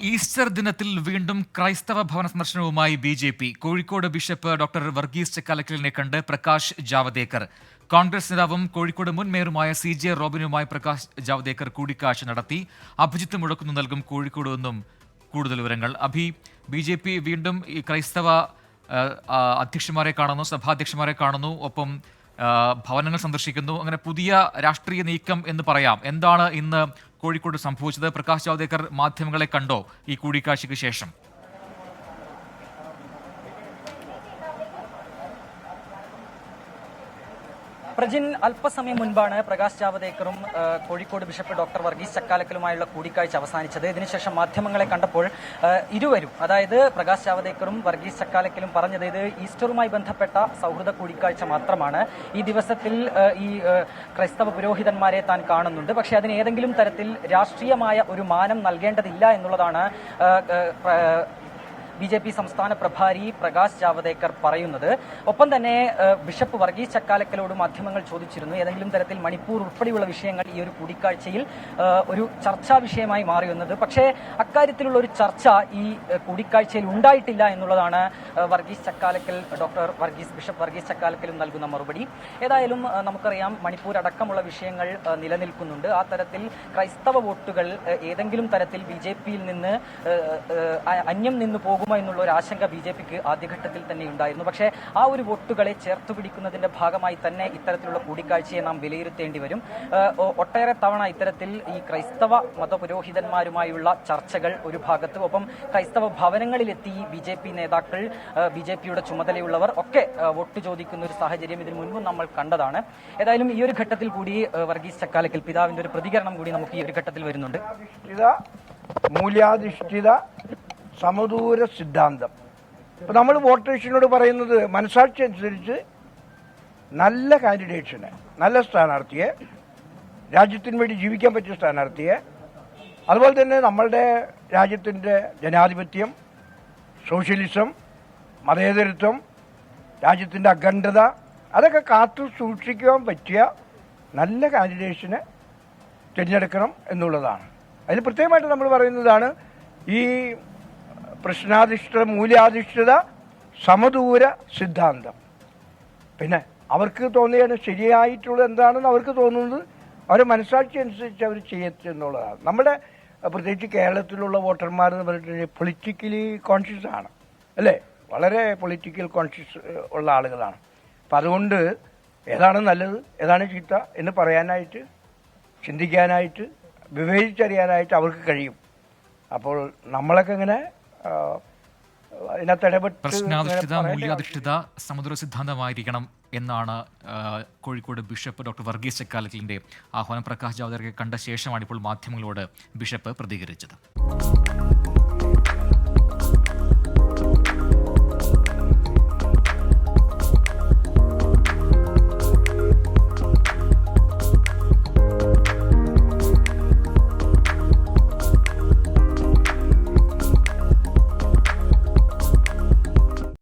Easter ദിനത്തിൽ വീണ്ടും ക്രൈസ്തവ ഭവന സന്ദർശനവുമായി BJP. Kozhikode bishop doctor Varghese ചക്കാലക്കലിനെ കണ്ട് പ്രകാശ് ജാവദേക്കർ. കോൺഗ്രസ് നേതാവും കോഴിക്കോട് മുൻ മേയറുമായ CJ റോബിനുമായി പ്രകാശ് ജാവദേക്കർ കൂടിക്കാഴ്ച നടത്തി. അഭിജിത്ത് മുഴക്കുന്നു നൽകും കോഴിക്കോട് നിന്നും കൂടുതൽ വിവരങ്ങൾ. ബി.ജെ.പി. വീണ്ടും ഈ ക്രൈസ്തവ അധ്യക്ഷന്മാരെ കാണുന്നു, സഭാധ്യക്ഷന്മാരെ കാണുന്നു, ഒപ്പം ഭവനങ്ങൾ സന്ദർശിക്കുന്നു. അങ്ങനെ പുതിയ രാഷ്ട്രീയ നീക്കം എന്ന് പറയാം. എന്താണ് ഇന്ന് കോഴിക്കോട് സംഭവിച്ചത്? പ്രകാശ് ജാവദേക്കർ മാധ്യമങ്ങളെ കണ്ടോ ഈ കൂടിക്കാഴ്ചയ്ക്ക് ശേഷം? പ്രജിൻ, അല്പസമയം മുൻപാണ് പ്രകാശ് ജാവദേക്കറും കോഴിക്കോട് ബിഷപ്പ് ഡോക്ടർ വർഗീസ് ചക്കാലക്കലുമായുള്ള കൂടിക്കാഴ്ച അവസാനിച്ചത്. ഇതിനുശേഷം മാധ്യമങ്ങളെ കണ്ടപ്പോൾ ഇരുവരും, അതായത് പ്രകാശ് ജാവദേക്കറും വർഗീസ് ചക്കാലക്കലും പറഞ്ഞത് ഇത് ഈസ്റ്ററുമായി ബന്ധപ്പെട്ട സൗഹൃദ കൂടിക്കാഴ്ച മാത്രമാണ്. ഈ ദിവസത്തിൽ ഈ ക്രൈസ്തവ പുരോഹിതന്മാരെ താൻ കാണുന്നുണ്ട്, പക്ഷേ അതിന് ഏതെങ്കിലും തരത്തിൽ രാഷ്ട്രീയമായ ഒരു മാനം നൽകേണ്ടതില്ല എന്നുള്ളതാണ് ബി.ജെ.പി. സംസ്ഥാന പ്രഭാരി പ്രകാശ് ജാവദേക്കർ പറയുന്നത്. ഒപ്പം തന്നെ ബിഷപ്പ് വർഗീസ് ചക്കാലക്കലോട് മാധ്യമങ്ങൾ ചോദിച്ചിരുന്നു, ഏതെങ്കിലും തരത്തിൽ മണിപ്പൂർ ഉൾപ്പെടെയുള്ള വിഷയങ്ങൾ ഈ ഒരു കൂടിക്കാഴ്ചയിൽ ഒരു ചർച്ചാ വിഷയമായി മാറിയുന്നത്. പക്ഷേ അക്കാര്യത്തിലുള്ള ഒരു ചർച്ച ഈ കൂടിക്കാഴ്ചയിൽ ഉണ്ടായിട്ടില്ല എന്നുള്ളതാണ് ബിഷപ്പ് വർഗീസ് ചക്കാലക്കലും നൽകുന്ന മറുപടി. ഏതായാലും നമുക്കറിയാം, മണിപ്പൂർ അടക്കമുള്ള വിഷയങ്ങൾ നിലനിൽക്കുന്നുണ്ട്. ആ തരത്തിൽ ക്രൈസ്തവ വോട്ടുകൾ ഏതെങ്കിലും തരത്തിൽ ബി.ജെ.പിയിൽ നിന്ന് അന്യം നിന്ന് പോകും എന്നുള്ള ഒരു ആശങ്ക ബി.ജെ.പിക്ക് ആദ്യഘട്ടത്തിൽ തന്നെ ഉണ്ടായിരുന്നു. പക്ഷേ ആ ഒരു വോട്ടുകളെ ചേർത്തുപിടിക്കുന്നതിന്റെ ഭാഗമായി തന്നെ ഇത്തരത്തിലുള്ള കൂടിക്കാഴ്ചയെ നാം വിലയിരുത്തേണ്ടി വരും. ഒട്ടേറെ തവണ ഇത്തരത്തിൽ ഈ ക്രൈസ്തവ മതപുരോഹിതന്മാരുമായുള്ള ചർച്ചകൾ ഒരു ഭാഗത്ത്, ഒപ്പം ക്രൈസ്തവ ഭവനങ്ങളിലെത്തി ബി.ജെ.പി. നേതാക്കൾ, ബി.ജെ.പിയുടെ ചുമതലയുള്ളവർ ഒക്കെ വോട്ട് ചോദിക്കുന്ന ഒരു സാഹചര്യം ഇതിനു മുൻപ് നമ്മൾ കണ്ടതാണ്. ഏതായാലും ഈ ഒരു ഘട്ടത്തിൽ കൂടി വർഗീസ് ചക്കാലക്കൽ പിതാവിന്റെ ഒരു പ്രതികരണം കൂടി നമുക്ക് ഈ ഒരു ഘട്ടത്തിൽ വരുന്നുണ്ട്. മൂല്യാധിഷ്ഠിത സമദൂര സിദ്ധാന്തം. ഇപ്പം നമ്മൾ വോട്ടേഴ്സിനോട് പറയുന്നത്, മനസാക്ഷി അനുസരിച്ച് നല്ല കാൻഡിഡേറ്റ്സിനെ, നല്ല സ്ഥാനാർത്ഥിയെ, രാജ്യത്തിന് വേണ്ടി ജീവിക്കാൻ പറ്റിയ സ്ഥാനാർത്ഥിയെ, അതുപോലെ തന്നെ നമ്മളുടെ രാജ്യത്തിൻ്റെ ജനാധിപത്യം, സോഷ്യലിസം, മതേതരത്വം, രാജ്യത്തിൻ്റെ അഖണ്ഡത, അതൊക്കെ കാത്തു സൂക്ഷിക്കാൻ പറ്റിയ നല്ല കാൻഡിഡേറ്റ്സിനെ തിരഞ്ഞെടുക്കണം എന്നുള്ളതാണ്. അതിന് പ്രത്യേകമായിട്ട് നമ്മൾ പറയുന്നതാണ് ഈ പ്രശ്നാധിഷ്ഠിത മൂല്യാധിഷ്ഠിത സമദൂര സിദ്ധാന്തം. പിന്നെ അവർക്ക് തോന്നിയാണ് ശരിയായിട്ടുള്ളത് എന്താണെന്ന് അവർക്ക് തോന്നുന്നത് അവരുടെ മനസാക്ഷി അനുസരിച്ച് അവർ ചെയ്യെന്നുള്ളതാണ്. നമ്മുടെ പ്രത്യേകിച്ച് കേരളത്തിലുള്ള വോട്ടർമാർ എന്ന് പറഞ്ഞിട്ടുണ്ടെങ്കിൽ പൊളിറ്റിക്കലി കോൺഷ്യസ് ആണ്, അല്ലേ? വളരെ പൊളിറ്റിക്കൽ കോൺഷ്യസ് ഉള്ള ആളുകളാണ്. അപ്പം അതുകൊണ്ട് ഏതാണ് നല്ലത്, ഏതാണ് ചീത്ത എന്ന് പറയാനായിട്ട്, ചിന്തിക്കാനായിട്ട്, വിവേചിച്ചറിയാനായിട്ട് അവർക്ക് കഴിയും. അപ്പോൾ നമ്മളൊക്കെ ഇങ്ങനെ പ്രശ്നാധിഷ്ഠിത മൂല്യാധിഷ്ഠിത സമുദ്ര സിദ്ധാന്തമായിരിക്കണം എന്നാണ് കോഴിക്കോട് ബിഷപ്പ് ഡോക്ടർ വർഗീസ് ചക്കാലക്കലിന്റെ ആഹ്വാനം. പ്രകാശ് ജാവദേക്കറെ കണ്ട ശേഷമാണ് ഇപ്പോൾ മാധ്യമങ്ങളോട് ബിഷപ്പ് പ്രതികരിച്ചത്.